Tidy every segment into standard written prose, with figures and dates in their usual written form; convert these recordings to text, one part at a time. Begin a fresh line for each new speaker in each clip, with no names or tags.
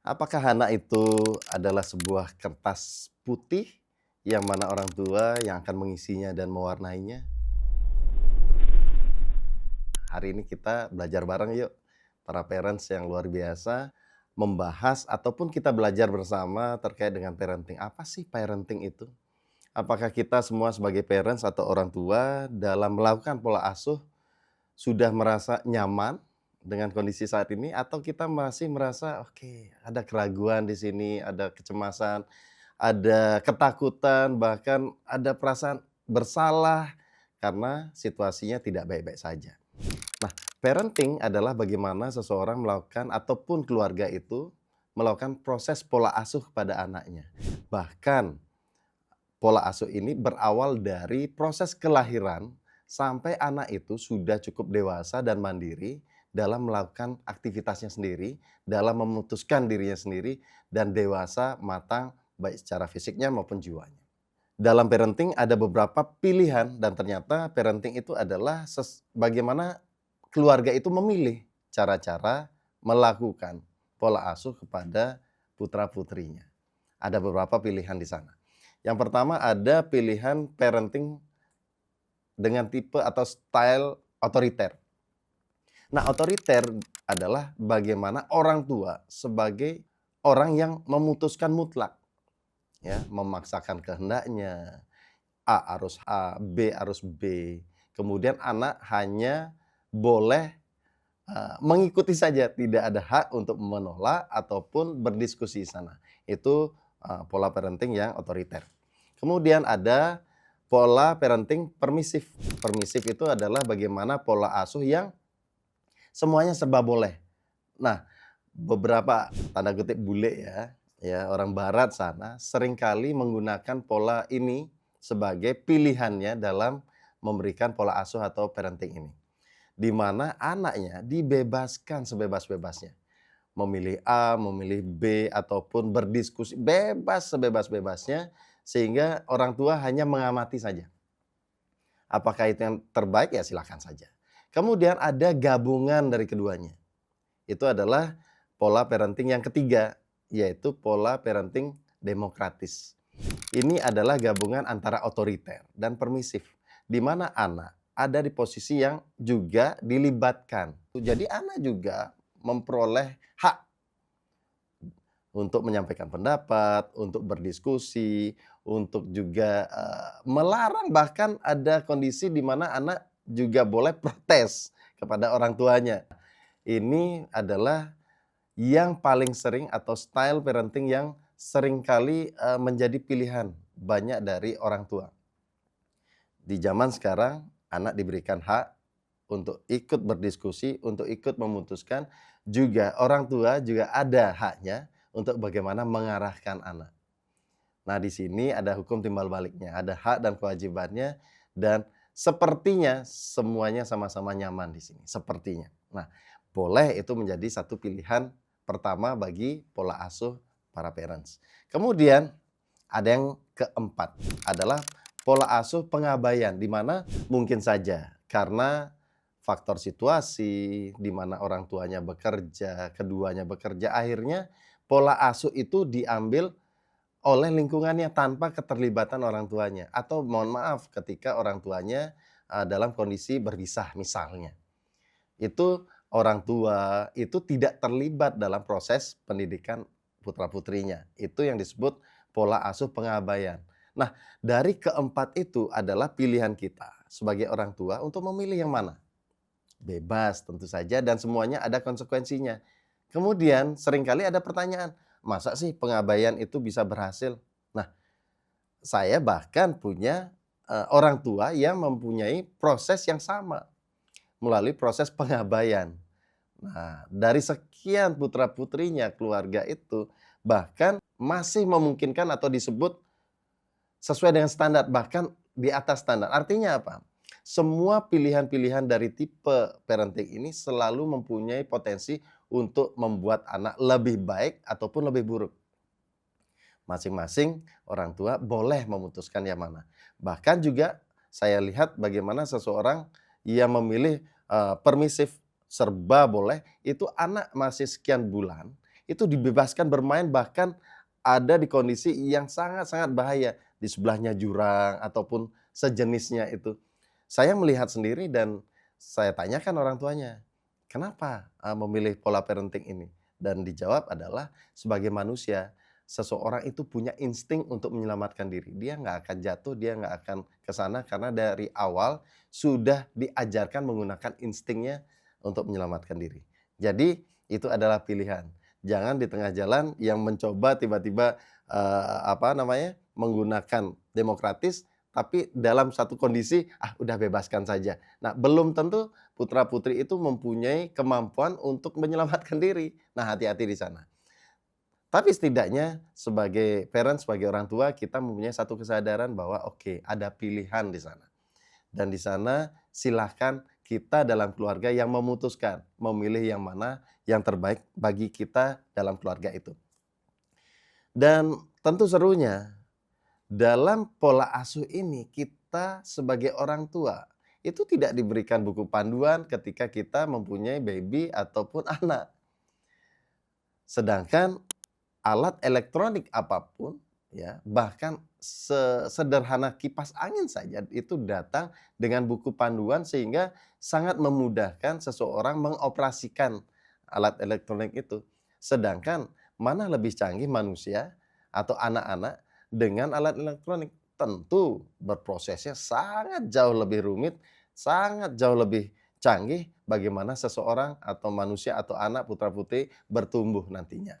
Apakah anak itu adalah sebuah kertas putih yang mana orang tua yang akan mengisinya dan mewarnainya? Hari ini kita belajar bareng yuk, para parents yang luar biasa, membahas ataupun kita belajar bersama terkait dengan parenting. Apa sih parenting itu? Apakah kita semua sebagai parents atau orang tua dalam melakukan pola asuh sudah merasa nyaman dengan kondisi saat ini atau kita masih merasa, oke, ada keraguan di sini, ada kecemasan, ada ketakutan, bahkan ada perasaan bersalah karena situasinya tidak baik-baik saja. Nah, parenting adalah bagaimana seseorang melakukan ataupun keluarga itu melakukan proses pola asuh kepada anaknya. Bahkan pola asuh ini berawal dari proses kelahiran sampai anak itu sudah cukup dewasa dan mandiri dalam melakukan aktivitasnya sendiri, dalam memutuskan dirinya sendiri, dan dewasa, matang, baik secara fisiknya maupun jiwanya. Dalam parenting ada beberapa pilihan dan ternyata parenting itu adalah bagaimana keluarga itu memilih cara-cara melakukan pola asuh kepada putra-putrinya. Ada beberapa pilihan di sana. Yang pertama ada pilihan parenting dengan tipe atau style otoriter. Nah, otoriter adalah bagaimana orang tua sebagai orang yang memutuskan mutlak, ya, memaksakan kehendaknya, A harus A, B harus B. Kemudian anak hanya boleh, mengikuti saja, tidak ada hak untuk menolak ataupun berdiskusi di sana. Itu, pola parenting yang otoriter. Kemudian ada pola parenting permisif. Permisif itu adalah bagaimana pola asuh yang semuanya serba boleh. Nah, beberapa tanda kutip bule ya orang barat sana seringkali menggunakan pola ini sebagai pilihannya dalam memberikan pola asuh atau parenting ini. Di mana anaknya dibebaskan sebebas-bebasnya. Memilih A, memilih B, ataupun berdiskusi bebas sebebas-bebasnya sehingga orang tua hanya mengamati saja. Apakah itu yang terbaik? Ya silakan saja. Kemudian ada gabungan dari keduanya. Itu adalah pola parenting yang ketiga, yaitu pola parenting demokratis. Ini adalah gabungan antara otoriter dan permisif, di mana anak ada di posisi yang juga dilibatkan. Jadi anak juga memperoleh hak untuk menyampaikan pendapat, untuk berdiskusi, untuk juga, melarang, bahkan ada kondisi di mana anak juga boleh protes kepada orang tuanya. Ini adalah yang paling sering atau style parenting yang seringkali, menjadi pilihan banyak dari orang tua. Di zaman sekarang, anak diberikan hak untuk ikut berdiskusi, untuk ikut memutuskan, juga orang tua juga ada haknya untuk bagaimana mengarahkan anak. Nah, di sini ada hukum timbal baliknya, ada hak dan kewajibannya dan sepertinya semuanya sama-sama nyaman di sini, sepertinya. Nah, boleh itu menjadi satu pilihan pertama bagi pola asuh para parents. Kemudian ada yang keempat, adalah pola asuh pengabaian, di mana mungkin saja karena faktor situasi, di mana orang tuanya bekerja, keduanya bekerja, akhirnya pola asuh itu diambil oleh lingkungannya tanpa keterlibatan orang tuanya, atau mohon maaf ketika orang tuanya, dalam kondisi berpisah misalnya. Itu orang tua itu tidak terlibat dalam proses pendidikan putra-putrinya. Itu yang disebut pola asuh pengabaian. Nah, dari keempat itu adalah pilihan kita sebagai orang tua untuk memilih yang mana. Bebas tentu saja dan semuanya ada konsekuensinya. Kemudian seringkali ada pertanyaan, masa sih pengabaian itu bisa berhasil? Nah, saya bahkan punya, orang tua yang mempunyai proses yang sama melalui proses pengabaian. Nah, dari sekian putra-putrinya keluarga itu bahkan masih memungkinkan atau disebut sesuai dengan standar, bahkan di atas standar. Artinya apa? Semua pilihan-pilihan dari tipe parenting ini selalu mempunyai potensi untuk membuat anak lebih baik ataupun lebih buruk. Masing-masing orang tua boleh memutuskan yang mana. Bahkan juga saya lihat bagaimana seseorang yang memilih, permisif, serba boleh, itu anak masih sekian bulan, itu dibebaskan bermain, bahkan ada di kondisi yang sangat-sangat bahaya, di sebelahnya jurang ataupun sejenisnya itu. Saya melihat sendiri dan saya tanyakan orang tuanya, "Kenapa, memilih pola parenting ini?" Dan dijawab adalah, sebagai manusia, seseorang itu punya insting untuk menyelamatkan diri. Dia nggak akan jatuh, dia nggak akan ke sana karena dari awal sudah diajarkan menggunakan instingnya untuk menyelamatkan diri. Jadi itu adalah pilihan. Jangan di tengah jalan yang mencoba tiba-tiba, menggunakan demokratis, tapi dalam satu kondisi, udah bebaskan saja. Nah, belum tentu putra-putri itu mempunyai kemampuan untuk menyelamatkan diri. Nah, hati-hati di sana. Tapi setidaknya sebagai parents, sebagai orang tua, kita mempunyai satu kesadaran bahwa oke, ada pilihan di sana. Dan di sana silahkan kita dalam keluarga yang memutuskan, memilih yang mana yang terbaik bagi kita dalam keluarga itu. Dan tentu serunya, dalam pola asuh ini kita sebagai orang tua, itu tidak diberikan buku panduan ketika kita mempunyai baby ataupun anak. Sedangkan alat elektronik apapun, ya, bahkan sesederhana kipas angin saja itu datang dengan buku panduan sehingga sangat memudahkan seseorang mengoperasikan alat elektronik itu. Sedangkan mana lebih canggih manusia atau anak-anak dengan alat elektronik? Tentu berprosesnya sangat jauh lebih rumit, sangat jauh lebih canggih bagaimana seseorang atau manusia atau anak putra-putri bertumbuh nantinya.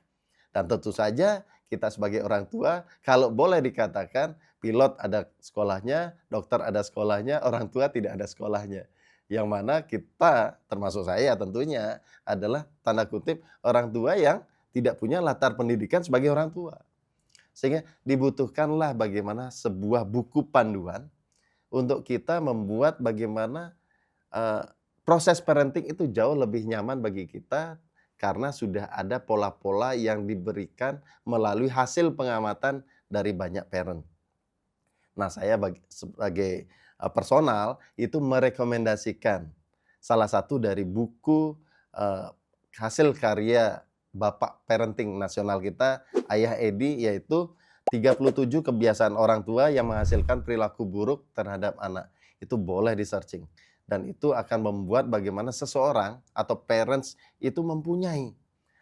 Dan tentu saja kita sebagai orang tua, kalau boleh dikatakan pilot ada sekolahnya, dokter ada sekolahnya, orang tua tidak ada sekolahnya. Yang mana kita, termasuk saya tentunya, adalah tanda kutip orang tua yang tidak punya latar pendidikan sebagai orang tua. Sehingga dibutuhkanlah bagaimana sebuah buku panduan untuk kita membuat bagaimana proses parenting itu jauh lebih nyaman bagi kita karena sudah ada pola-pola yang diberikan melalui hasil pengamatan dari banyak parent. Nah, saya sebagai personal itu merekomendasikan salah satu dari buku, eee, hasil karya bapak parenting nasional kita, Ayah Edi, yaitu 37 kebiasaan orang tua yang menghasilkan perilaku buruk terhadap anak. Itu boleh di-searching dan itu akan membuat bagaimana seseorang atau parents itu mempunyai,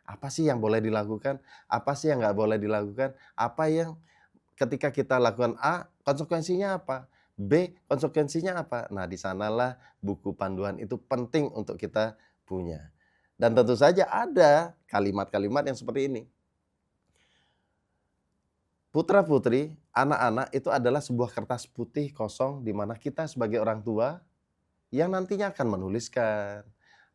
apa sih yang boleh dilakukan, apa sih yang nggak boleh dilakukan, apa yang ketika kita lakukan A, konsekuensinya apa? B, konsekuensinya apa? Nah, di sanalah buku panduan itu penting untuk kita punya. Dan tentu saja ada kalimat-kalimat yang seperti ini. Putra-putri, anak-anak itu adalah sebuah kertas putih kosong di mana kita sebagai orang tua yang nantinya akan menuliskan,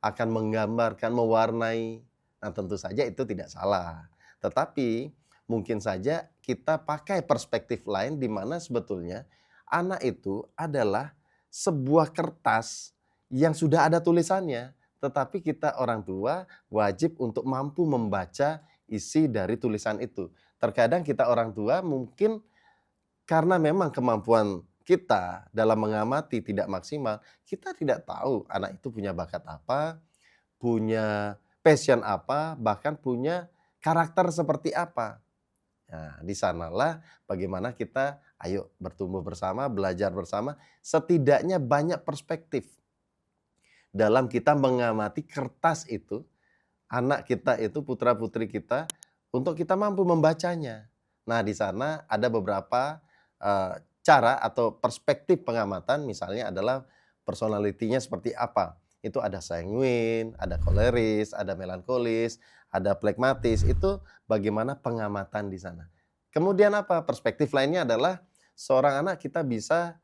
akan menggambarkan, mewarnai. Nah, tentu saja itu tidak salah. Tetapi mungkin saja kita pakai perspektif lain di mana sebetulnya anak itu adalah sebuah kertas yang sudah ada tulisannya, tetapi kita orang tua wajib untuk mampu membaca isi dari tulisan itu. Terkadang kita orang tua mungkin karena memang kemampuan kita dalam mengamati tidak maksimal, kita tidak tahu anak itu punya bakat apa, punya passion apa, bahkan punya karakter seperti apa. Nah, di sanalah bagaimana kita ayo bertumbuh bersama, belajar bersama, setidaknya banyak perspektif dalam kita mengamati kertas itu, anak kita itu, putra-putri kita, untuk kita mampu membacanya. Nah, di sana ada beberapa, cara atau perspektif pengamatan, misalnya adalah personality-nya seperti apa. Itu ada sanguin, ada koleris, ada melankolis, ada flegmatis, itu bagaimana pengamatan di sana. Kemudian apa, perspektif lainnya adalah seorang anak kita bisa,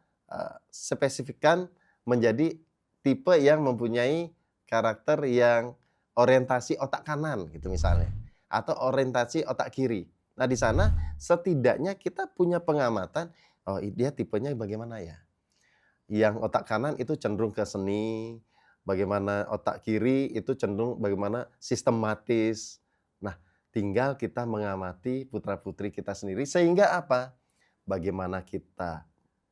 spesifikkan menjadi tipe yang mempunyai karakter yang orientasi otak kanan gitu misalnya, atau orientasi otak kiri. Nah, di sana setidaknya kita punya pengamatan, oh dia tipenya bagaimana ya? Yang otak kanan itu cenderung ke seni, bagaimana otak kiri itu cenderung bagaimana sistematis. Nah, tinggal kita mengamati putra-putri kita sendiri sehingga apa? Bagaimana kita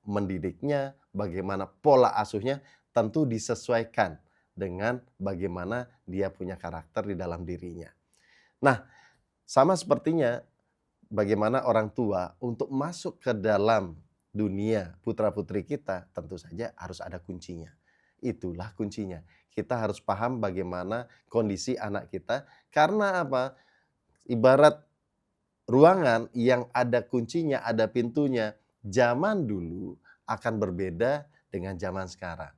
mendidiknya, bagaimana pola asuhnya tentu disesuaikan dengan bagaimana dia punya karakter di dalam dirinya. Nah, Sama sepertinya bagaimana orang tua untuk masuk ke dalam dunia putra-putri kita, tentu saja harus ada kuncinya. Itulah kuncinya. Kita harus paham bagaimana kondisi anak kita, karena apa? Ibarat ruangan yang ada kuncinya, ada pintunya, zaman dulu akan berbeda dengan zaman sekarang.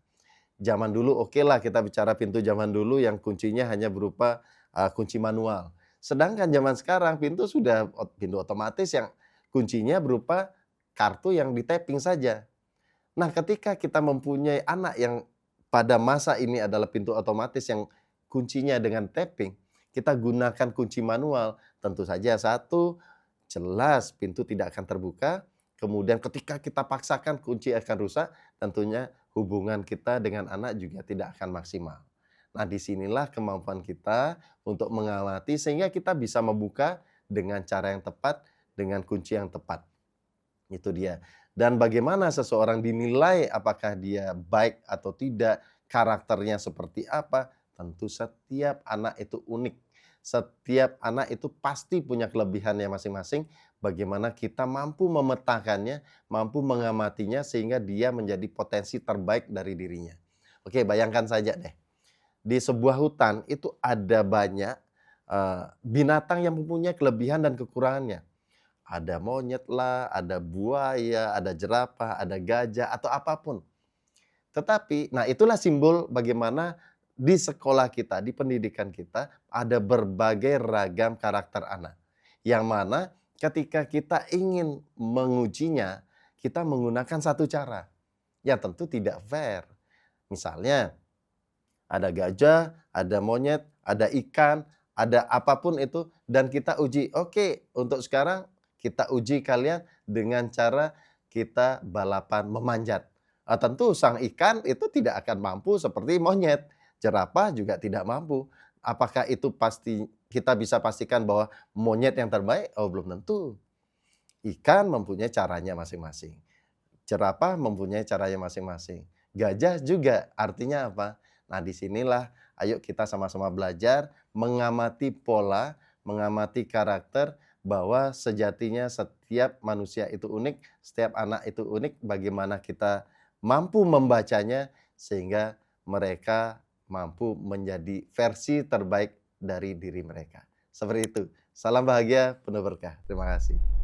Zaman dulu okelah kita bicara pintu zaman dulu yang kuncinya hanya berupa, kunci manual. Sedangkan zaman sekarang pintu sudah pintu otomatis yang kuncinya berupa kartu yang di-tapping saja. Nah, ketika kita mempunyai anak yang pada masa ini adalah pintu otomatis yang kuncinya dengan tapping, kita gunakan kunci manual, tentu saja satu, jelas pintu tidak akan terbuka, kemudian ketika kita paksakan kunci akan rusak, tentunya hubungan kita dengan anak juga tidak akan maksimal. Nah, disinilah kemampuan kita untuk mengamati sehingga kita bisa membuka dengan cara yang tepat, dengan kunci yang tepat. Itu dia. Dan bagaimana seseorang dinilai apakah dia baik atau tidak, karakternya seperti apa, tentu setiap anak itu unik. Setiap anak itu pasti punya kelebihannya masing-masing, bagaimana kita mampu memetakannya, mampu mengamatinya sehingga dia menjadi potensi terbaik dari dirinya. Oke, bayangkan saja deh, di sebuah hutan itu ada banyak, binatang yang mempunyai kelebihan dan kekurangannya. Ada monyet lah, ada buaya, ada jerapah, ada gajah, atau apapun. Tetapi, nah itulah simbol bagaimana di sekolah kita, di pendidikan kita, ada berbagai ragam karakter anak. Yang mana ketika kita ingin mengujinya, kita menggunakan satu cara. Ya tentu tidak fair. Misalnya, ada gajah, ada monyet, ada ikan, ada apapun itu dan kita uji. Oke, untuk sekarang kita uji kalian dengan cara kita balapan memanjat. Tentu sang ikan itu tidak akan mampu seperti monyet, jerapah juga tidak mampu. Apakah itu pasti kita bisa pastikan bahwa monyet yang terbaik? Oh, belum tentu. Ikan mempunyai caranya masing-masing. Jerapah mempunyai caranya masing-masing. Gajah juga, artinya apa? Nah, disinilah ayo kita sama-sama belajar mengamati pola, mengamati karakter bahwa sejatinya setiap manusia itu unik, setiap anak itu unik, bagaimana kita mampu membacanya sehingga mereka mampu menjadi versi terbaik dari diri mereka. Seperti itu. Salam bahagia, penuh berkah. Terima kasih.